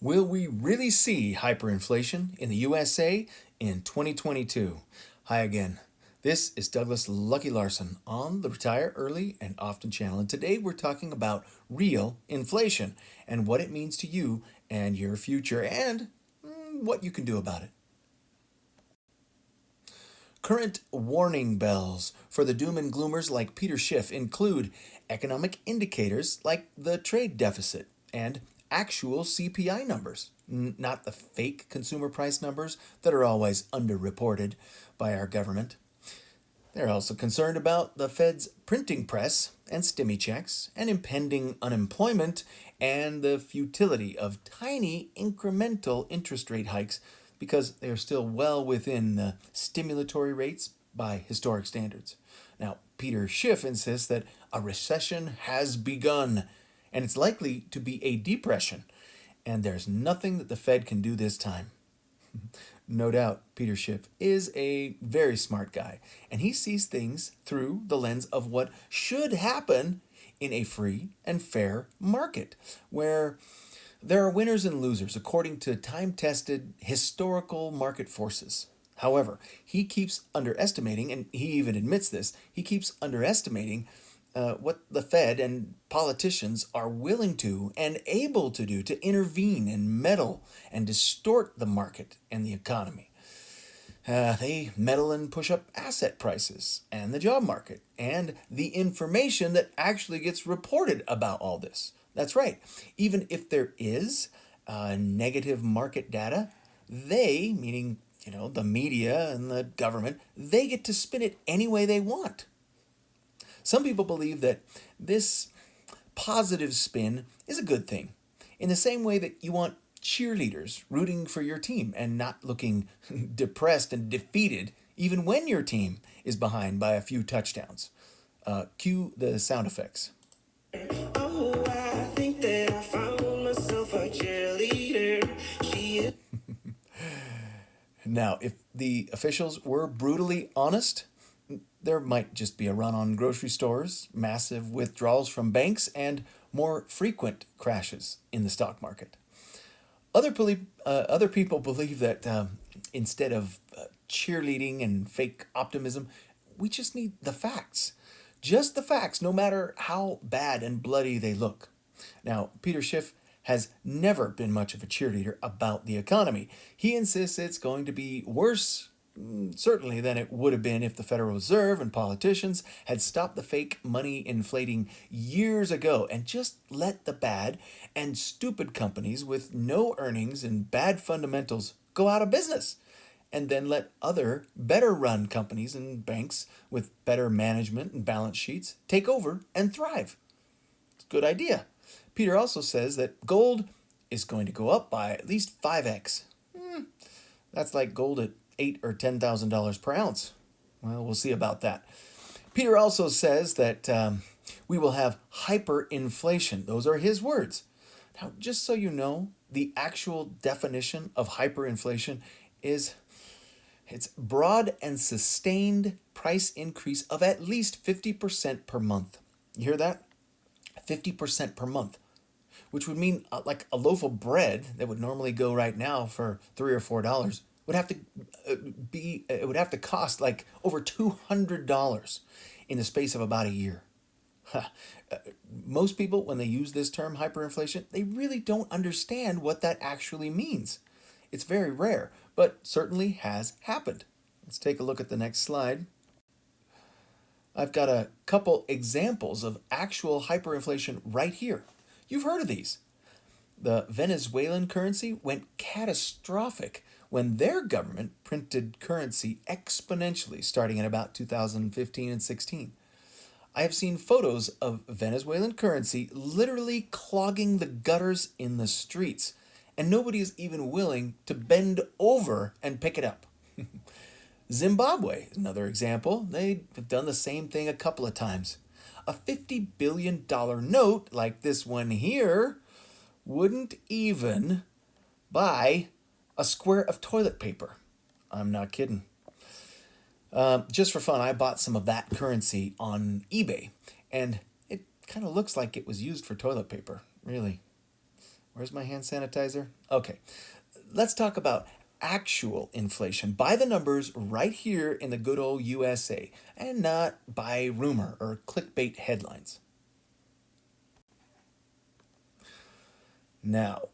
Will we really see hyperinflation in the USA in 2022? Hi again. This is Douglas Lucky Larson on the Retire Early and Often channel, and today we're talking about real inflation and what it means to you and your future and what you can do about it. Current warning bells for the doom and gloomers like Peter Schiff include economic indicators like the trade deficit and actual CPI numbers, not the fake consumer price numbers that are always underreported by our government. They're also concerned about the Fed's printing press and stimmy checks and impending unemployment and the futility of tiny incremental interest rate hikes because they are still well within the stimulatory rates by historic standards. Now, Peter Schiff insists that a recession has begun and it's likely to be a depression, and there's nothing that the Fed can do this time. No doubt, Peter Schiff is a very smart guy, and he sees things through the lens of what should happen in a free and fair market, where there are winners and losers according to time-tested historical market forces. However, he keeps underestimating, and he even admits this, he keeps underestimating what the Fed and politicians are willing to and able to do to intervene and meddle and distort the market and the economy. They meddle and push up asset prices and the job market and the information that actually gets reported about all this. That's right. Even if there is negative market data, they, meaning the media and the government, they get to spin it any way they want. Some people believe that this positive spin is a good thing, in the same way that you want cheerleaders rooting for your team and not looking depressed and defeated even when your team is behind by a few touchdowns. Cue the sound effects. Oh, I think that I found myself a cheerleader. She is. Now, if the officials were brutally honest, there might just be a run on grocery stores, massive withdrawals from banks, and more frequent crashes in the stock market. Other people believe that instead of cheerleading and fake optimism, we just need the facts. Just the facts, no matter how bad and bloody they look. Now, Peter Schiff has never been much of a cheerleader about the economy. He insists it's going to be worse, certainly, than it would have been if the Federal Reserve and politicians had stopped the fake money inflating years ago and just let the bad and stupid companies with no earnings and bad fundamentals go out of business, and then let other better run companies and banks with better management and balance sheets take over and thrive. It's a good idea. Peter also says that gold is going to go up by at least 5x. That's like gold at $8,000 or $10,000 per ounce. Well, we'll see about that. Peter also says that we will have hyperinflation. Those are his words. Now, just so you know, the actual definition of hyperinflation is it's broad and sustained price increase of at least 50% per month. You hear that? 50% per month, which would mean like a loaf of bread that would normally go right now for $3 or $4 would have to cost like over $200 in the space of about a year. Most people, when they use this term hyperinflation, they really don't understand what that actually means. It's very rare, but certainly has happened. Let's take a look at the next slide. I've got a couple examples of actual hyperinflation right here. You've heard of these. The Venezuelan currency went catastrophic when their government printed currency exponentially starting in about 2015 and 16. I have seen photos of Venezuelan currency literally clogging the gutters in the streets, and nobody is even willing to bend over and pick it up. Zimbabwe, another example, they have done the same thing a couple of times. A $50 billion note like this one here wouldn't even buy a square of toilet paper. I'm not kidding. Just for fun, I bought some of that currency on eBay, and it kind of looks like it was used for toilet paper, really. Where's my hand sanitizer? Okay, let's talk about actual inflation by the numbers right here in the good old USA and not by rumor or clickbait headlines. Now,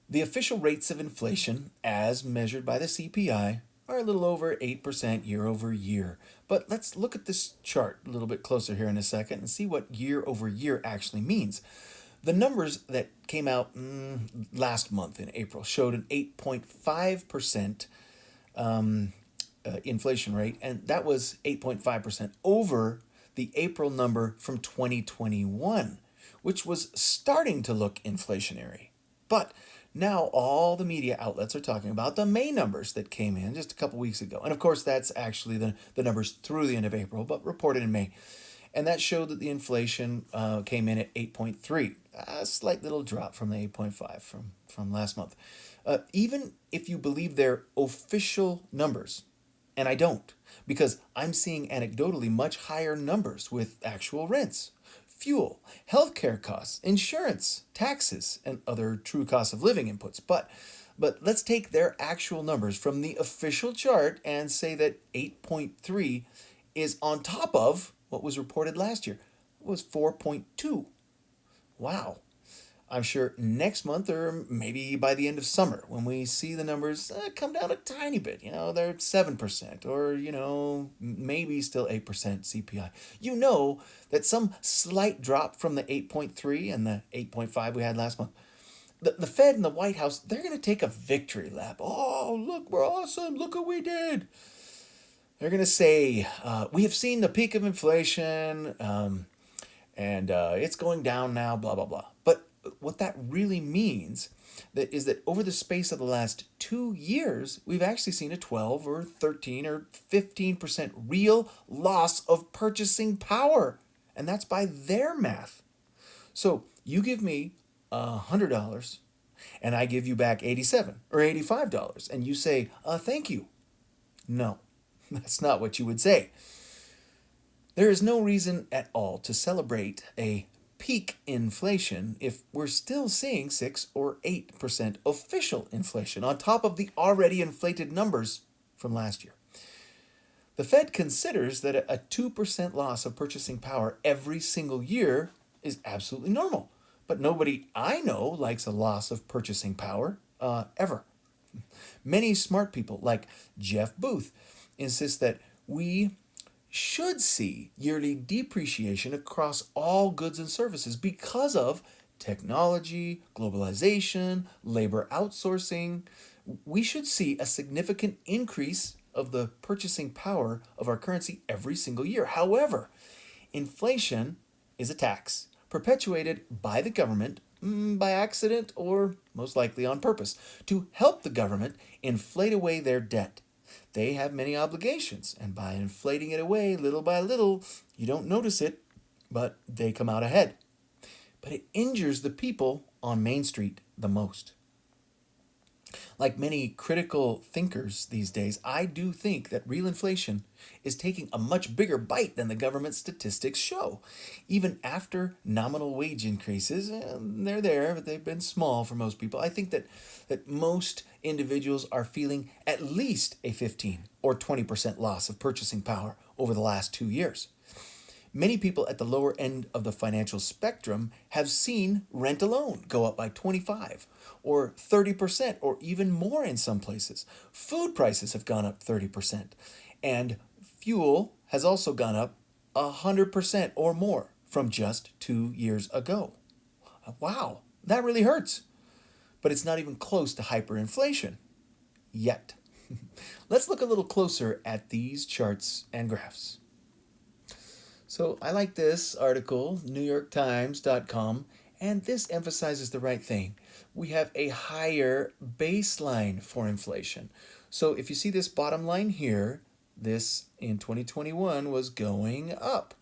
the official rates of inflation, as measured by the CPI, are a little over 8% year over year. But let's look at this chart a little bit closer here in a second and see what year over year actually means. The numbers that came out last month in April showed an 8.5% inflation rate, and that was 8.5% over the April number from 2021, which was starting to look inflationary. But now all the media outlets are talking about the May numbers that came in just a couple weeks ago. And of course, that's actually the numbers through the end of April, but reported in May. And that showed that the inflation came in at 8.3, a slight little drop from the 8.5 from last month. Even if you believe their official numbers, and I don't, because I'm seeing anecdotally much higher numbers with actual rents, fuel, healthcare costs, insurance, taxes, and other true cost of living inputs. But let's take their actual numbers from the official chart and say that 8.3 is on top of what was reported last year. It was 4.2. Wow. I'm sure next month or maybe by the end of summer when we see the numbers come down a tiny bit, they're 7% or, maybe still 8% CPI. You know that some slight drop from the 8.3 and the 8.5 we had last month. The Fed and the White House, they're going to take a victory lap. Oh, look, we're awesome. Look what we did. They're going to say, we have seen the peak of inflation and it's going down now, blah, blah, blah. But what that really means is that over the space of the last 2 years, we've actually seen a 12 or 13 or 15% real loss of purchasing power. And that's by their math. So you give me $100 and I give you back $87 or $85 and you say, thank you. No, that's not what you would say. There is no reason at all to celebrate a peak inflation if we're still seeing 6 or 8% official inflation on top of the already inflated numbers from last year. The Fed considers that a 2% loss of purchasing power every single year is absolutely normal. But nobody I know likes a loss of purchasing power ever. Many smart people like Jeff Booth insist that we should see yearly depreciation across all goods and services because of technology, globalization, labor outsourcing. We should see a significant increase of the purchasing power of our currency every single year. However, inflation is a tax perpetuated by the government by accident or most likely on purpose to help the government inflate away their debt. They have many obligations, and by inflating it away little by little, you don't notice it, but they come out ahead. But it injures the people on Main Street the most. Like many critical thinkers these days, I do think that real inflation is taking a much bigger bite than the government statistics show. Even after nominal wage increases, they're there, but they've been small for most people. I think that most individuals are feeling at least a 15 or 20% loss of purchasing power over the last 2 years. Many people at the lower end of the financial spectrum have seen rent alone go up by 25 or 30% or even more in some places. Food prices have gone up 30%, and fuel has also gone up 100% or more from just 2 years ago. Wow, that really hurts. But it's not even close to hyperinflation yet. Let's look a little closer at these charts and graphs. So I like this article, NewYorkTimes.com, and this emphasizes the right thing. We have a higher baseline for inflation. So if you see this bottom line here, this in 2021 was going up.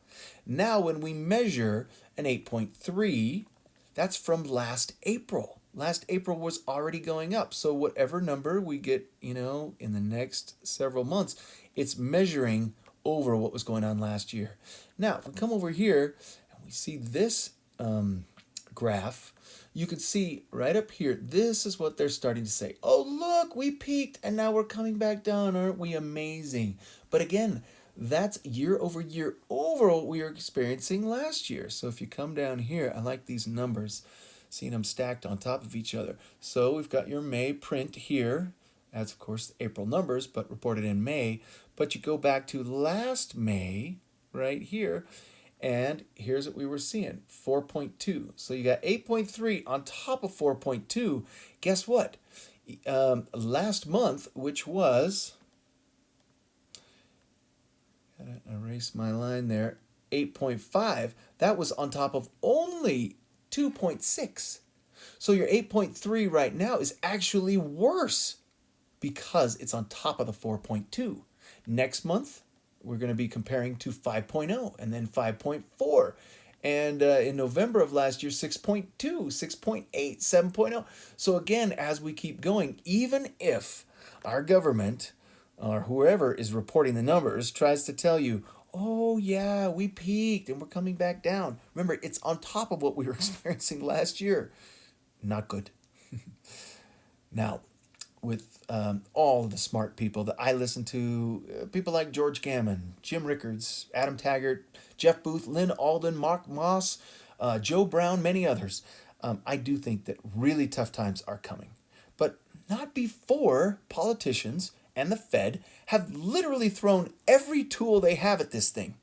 Now when we measure an 8.3, that's from last April. Last April was already going up. So whatever number we get, in the next several months, it's measuring over what was going on last year. Now, if we come over here and we see this graph, you can see right up here, this is what they're starting to say. Oh, look, we peaked and now we're coming back down. Aren't we amazing? But again, that's year over what we were experiencing last year. So if you come down here, I like these numbers, seeing them stacked on top of each other. So we've got your May print here. That's, of course, the April numbers, but reported in May. But you go back to last May, right here, and here's what we were seeing, 4.2. So you got 8.3 on top of 4.2. Guess what? Last month, which was, gotta erase my line there, 8.5, that was on top of only 2.6. So your 8.3 right now is actually worse because it's on top of the 4.2. Next month, we're going to be comparing to 5.0 and then 5.4. And in November of last year, 6.2, 6.8, 7.0. So again, as we keep going, even if our government or whoever is reporting the numbers tries to tell you, oh yeah, we peaked and we're coming back down. Remember, it's on top of what we were experiencing last year. Not good. Now, with all of the smart people that I listen to, people like George Gammon, Jim Rickards, Adam Taggart, Jeff Booth, Lynn Alden, Mark Moss, Joe Brown, many others, I do think that really tough times are coming. But not before politicians and the Fed have literally thrown every tool they have at this thing.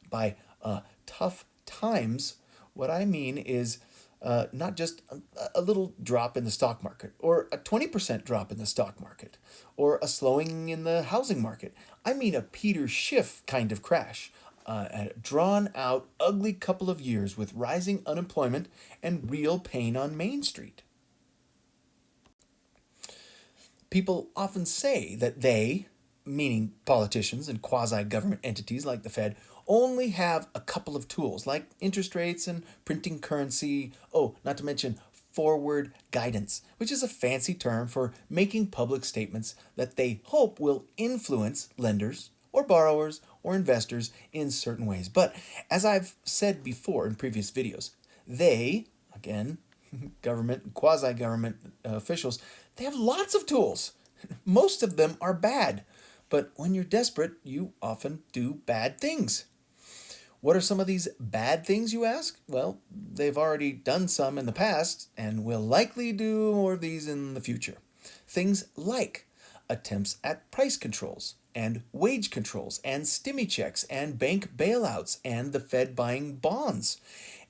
By tough times, what I mean is not just a little drop in the stock market or a 20% drop in the stock market or a slowing in the housing market. I mean a Peter Schiff kind of crash, a drawn out, ugly couple of years with rising unemployment and real pain on Main Street. People often say that they, meaning politicians and quasi-government entities like the Fed, only have a couple of tools like interest rates and printing currency. Oh, not to mention forward guidance, which is a fancy term for making public statements that they hope will influence lenders or borrowers or investors in certain ways. But as I've said before in previous videos, they, again, government, quasi-government officials, they have lots of tools. Most of them are bad. But when you're desperate, you often do bad things. What are some of these bad things, you ask? Well, they've already done some in the past and will likely do more of these in the future. Things like attempts at price controls and wage controls and stimmy checks and bank bailouts and the Fed buying bonds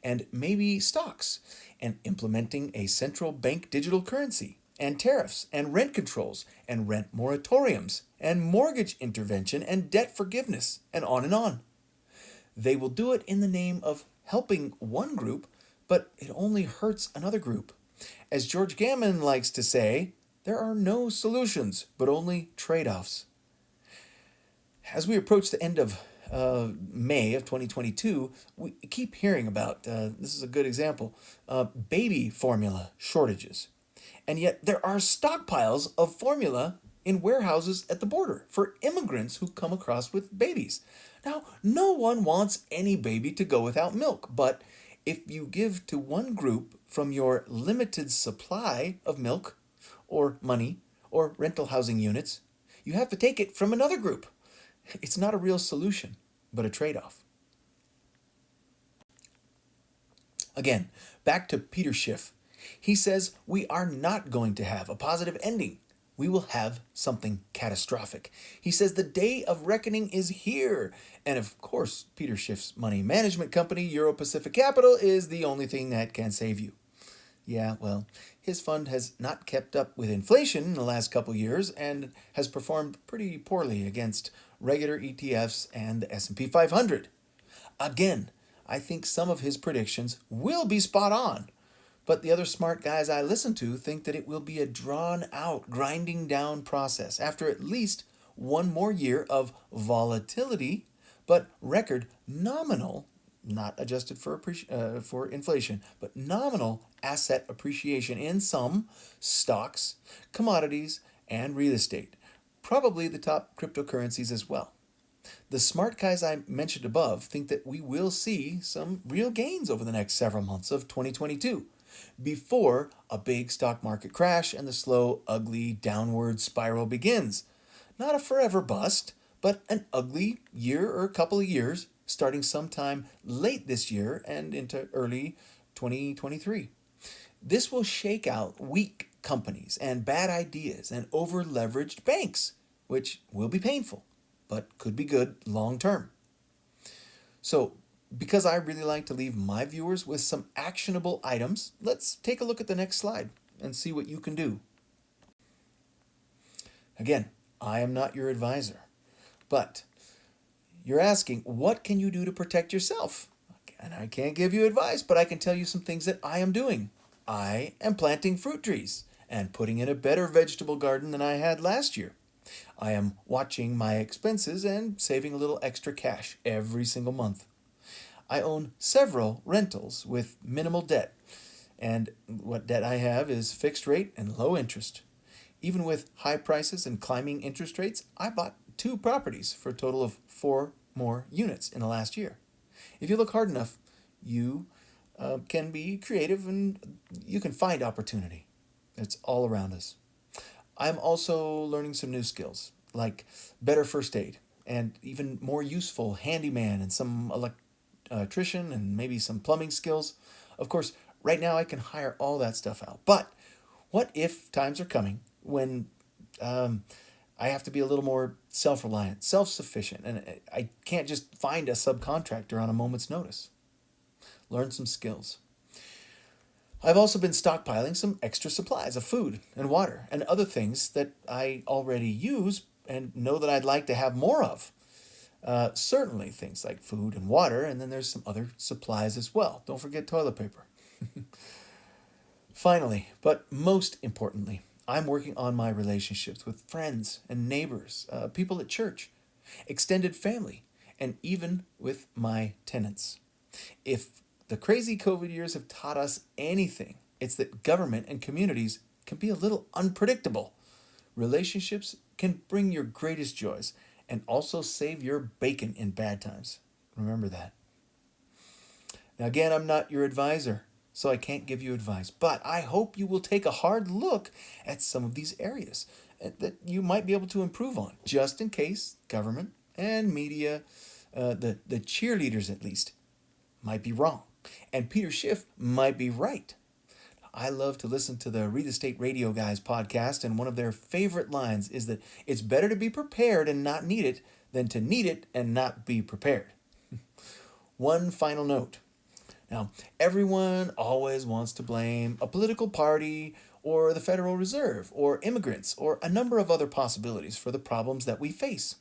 and maybe stocks and implementing a central bank digital currency and tariffs and rent controls and rent moratoriums and mortgage intervention and debt forgiveness and on and on. They will do it in the name of helping one group, but it only hurts another group. As George Gammon likes to say, there are no solutions, but only trade-offs. As we approach the end of May of 2022, we keep hearing about, this is a good example, baby formula shortages. And yet there are stockpiles of formula in warehouses at the border for immigrants who come across with babies. Now, no one wants any baby to go without milk, but if you give to one group from your limited supply of milk or money or rental housing units, you have to take it from another group. It's not a real solution, but a trade-off. Again, back to Peter Schiff. He says we are not going to have a positive ending. We will have something catastrophic. He says the day of reckoning is here. And of course, Peter Schiff's money management company, Euro Pacific Capital, is the only thing that can save you. Yeah, well, his fund has not kept up with inflation in the last couple years and has performed pretty poorly against regular ETFs and the S&P 500. Again, I think some of his predictions will be spot on. But the other smart guys I listen to think that it will be a drawn-out, grinding-down process after at least one more year of volatility, but record nominal, not adjusted for inflation, but nominal asset appreciation in some stocks, commodities, and real estate. Probably the top cryptocurrencies as well. The smart guys I mentioned above think that we will see some real gains over the next several months of 2022 before a big stock market crash and the slow, ugly downward spiral begins. Not a forever bust, but an ugly year or a couple of years starting sometime late this year and into early 2023. This will shake out weak companies and bad ideas and over leveraged banks, which will be painful, but could be good long term. So, because I really like to leave my viewers with some actionable items, let's take a look at the next slide and see what you can do. Again, I am not your advisor, but you're asking, what can you do to protect yourself? And I can't give you advice, but I can tell you some things that I am doing. I am planting fruit trees and putting in a better vegetable garden than I had last year. I am watching my expenses and saving a little extra cash every single month. I own several rentals with minimal debt, and what debt I have is fixed rate and low interest. Even with high prices and climbing interest rates, I bought 2 properties for a total of 4 more units in the last year. If you look hard enough, you can be creative and you can find opportunity. It's all around us. I'm also learning some new skills, like better first aid and even more useful handyman and some electrician and maybe some plumbing skills. Of course, right now I can hire all that stuff out. But what if times are coming when I have to be a little more self-reliant, self-sufficient, and I can't just find a subcontractor on a moment's notice? Learn some skills. I've also been stockpiling some extra supplies of food and water and other things that I already use and know that I'd like to have more of. Certainly things like food and water, and then there's some other supplies as well. Don't forget toilet paper. Finally, but most importantly, I'm working on my relationships with friends and neighbors, people at church, extended family, and even with my tenants. If the crazy COVID years have taught us anything, it's that government and communities can be a little unpredictable. Relationships can bring your greatest joys and also save your bacon in bad times. Remember that. Now, again, I'm not your advisor, so I can't give you advice, but I hope you will take a hard look at some of these areas that you might be able to improve on, just in case government and media, the cheerleaders at least, might be wrong. And Peter Schiff might be right. I love to listen to the Real Estate Radio Guys podcast, and one of their favorite lines is that it's better to be prepared and not need it than to need it and not be prepared. One final note. Now, everyone always wants to blame a political party or the Federal Reserve or immigrants or a number of other possibilities for the problems that we face.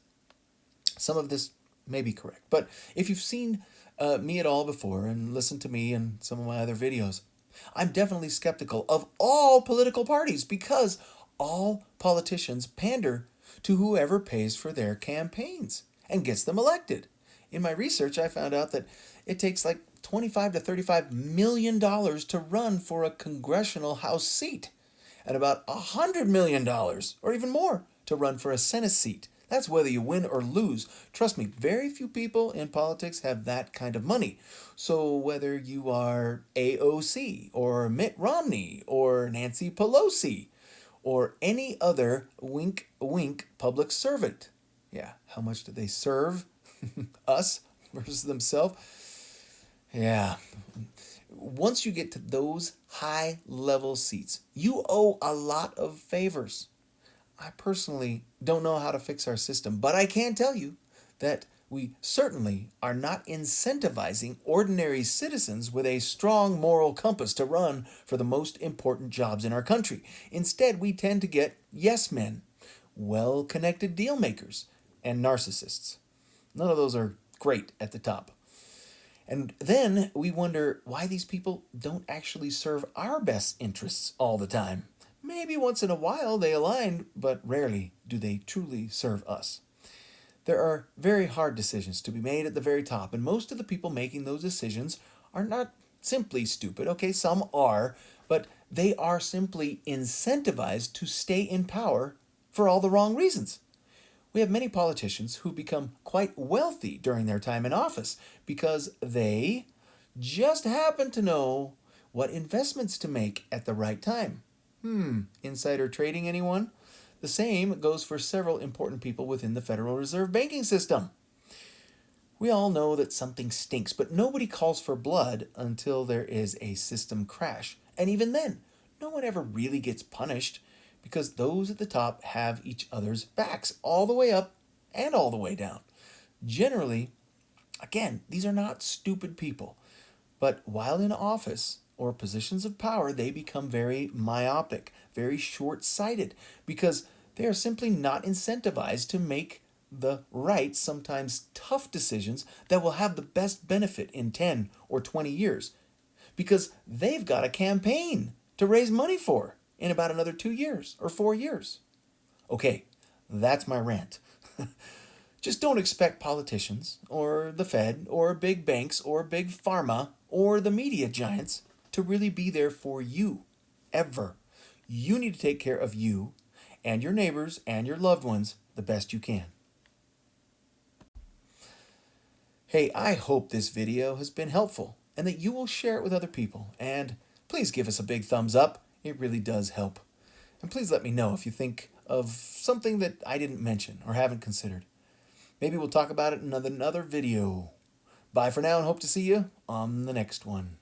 Some of this may be correct, but if you've seen me at all before and listened to me and some of my other videos, I'm definitely skeptical of all political parties because all politicians pander to whoever pays for their campaigns and gets them elected. In my research, I found out that it takes like $25 to $35 million to run for a congressional House seat and about $100 million or even more to run for a Senate seat. That's whether you win or lose. Trust me, very few people in politics have that kind of money. So whether you are AOC or Mitt Romney or Nancy Pelosi or any other wink wink public servant. Yeah, how much do they serve us versus themselves? Yeah. Once you get to those high level seats, you owe a lot of favors. I personally don't know how to fix our system, but I can tell you that we certainly are not incentivizing ordinary citizens with a strong moral compass to run for the most important jobs in our country. Instead, we tend to get yes men, well-connected deal makers, and narcissists. None of those are great at the top. And then we wonder why these people don't actually serve our best interests all the time. Maybe once in a while they align, but rarely do they truly serve us. There are very hard decisions to be made at the very top, and most of the people making those decisions are not simply stupid. Okay, some are, but they are simply incentivized to stay in power for all the wrong reasons. We have many politicians who become quite wealthy during their time in office because they just happen to know what investments to make at the right time. Insider trading, anyone? The same goes for several important people within the Federal Reserve banking system. We all know that something stinks, but nobody calls for blood until there is a system crash. And even then, no one ever really gets punished because those at the top have each other's backs all the way up and all the way down. Generally, again, these are not stupid people, but while in office or positions of power, they become very myopic, very short sighted, because they are simply not incentivized to make the right, sometimes tough decisions that will have the best benefit in 10 or 20 years, because they've got a campaign to raise money for in about another 2 years or 4 years. Okay, that's my rant. Just don't expect politicians or the Fed or big banks or big pharma or the media giants to really be there for you, ever. You need to take care of you and your neighbors and your loved ones the best you can. Hey, I hope this video has been helpful and that you will share it with other people. And please give us a big thumbs up. It really does help. And please let me know if you think of something that I didn't mention or haven't considered. Maybe we'll talk about it in another video. Bye for now and hope to see you on the next one.